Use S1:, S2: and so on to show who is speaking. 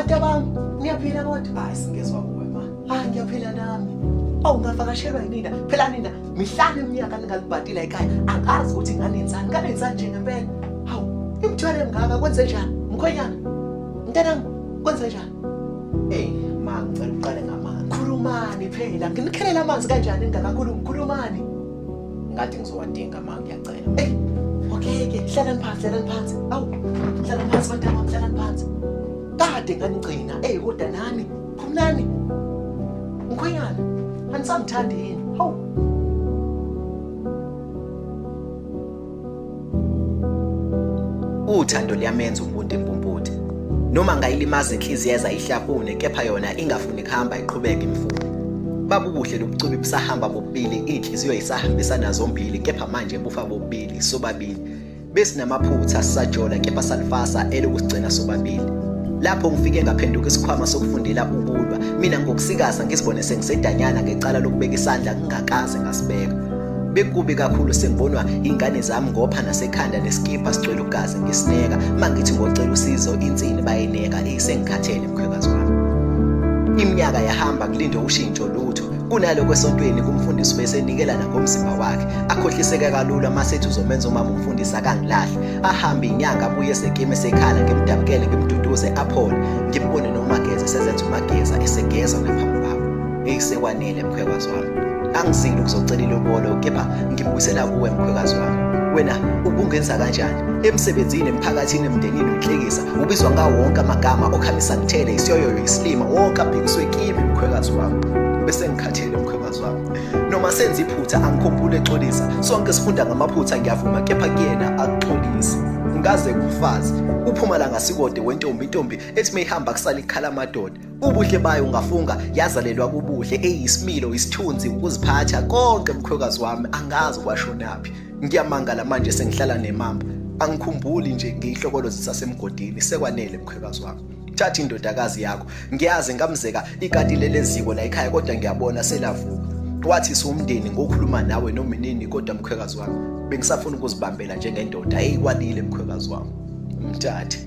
S1: bantabami niyaphila kodwa?
S2: Hayi singezwa kuwe ma.
S1: Ngiyaphila nami. Ungavakashelwa yinina. Phela nina mihlanu eminyaka ningalibhadila ekhaya. Angazi ukuthi nganenzani. Kanenzani nje ngempela. Hawu, imthwele ngaka kwenze njani? Mkhwenyana. Mntanami kwenze njani?
S2: Ma ngicela uqale ngamanzi.
S1: Khulumani phela. Nginikhelela amanzi kanjani ningakakhulumi? Khulumani.
S2: Ngathi ngizowadinga ma ngiyacela.
S1: Okay, hlalani phansi. Awu, hlalani phansi bantabami, hlalani phansi. Kade nganigcina, kodwa nani, phumlani. Mkhwenyana, anisangithandi yini? Hawu.
S3: Uthando liyamenza umuntu impumputhe. Noma ngayilimaza inhliziyo ezayihlafune kepha yona ingafuni kuhamba iqhubeke imfundo. Babubuhle lobucubi busahamba bobubili, inhliziyo isahambisana zombili kepha manje bufa bobubili sobabili. Besinamaphutha sisajola kepha salifasa elokusigcina sobabili. Lapho ngifike ngaphenduka isikhwama sokufundela ukulwa, mina ngokusikaza ngisibone sengisedanyana ngecala lokubeka isandla ngingakaze ngasibeka. Bekubi kakhulu sengibonwa ingane zami ngopha nasekhanda neskipa sigcwele ugazi ngisineka, mangithi ngocela usizo insini bayineka isengikhathele mkhwekazi wami. Iminyaka yahamba ngilinde ushintsho lutho. Kunalo kwesontweni kumfundisi besenikela ngomzimba wakhe. Akhohliseke kalula masethi uzomenza umama umfundisi akangilahle. Ahamba inyanga abuye esekime esekhala ngimdabukele ngimduduze aphole. Ngimbone nomageza sezenza umageza esegeza ngaphambi kwami. Eyisekwanele mkhwekazi wami. Angizile ukuzocela ilobolo kepha ngibuyisela kuwe mkhwekazi wami. Wena ubungenza kanjani? Emsebenzini emphakathini emndenini unhlekisa ubizwa ngawo wonke amagama okhamisa ngithele isiyoyo isilima wonke abhekiswe kimi mkhwekazi wami. Bese ngikhathele mkhwekazi wami. Noma senza iphutha angikhumbule exolisa. Sonke sifunda ngamaphutha ngiyavuma kepha kuyena akuxolisi. Ngaze kufazi uPhumalanga Sikode wentombi ethi mayihamba kusala ikhala amadoda. Ubuhle bayo ungafunga yazalelwa kubuhle eyisimilo isithunzi ukuziphatha konke mkhwekazi wami angazi kwashonaphi. Ngiyamangala manje sengihlala nemamba. Angikhumbuli nje ngiyihlokolozi sasemgodini sekwanele mkhwekazi wami. Thatha indodakazi yakho ngiyazi ngamzeka ikati leleziko la ekhaya kodwa ngiyabona selavuka. Wathi somndeni ngokhuluma nawe noma inini kodwa mkhwekazi wami bengisafuna ukuzibambela njengendoda eyikwanile mkhwekazi wami. Mthathe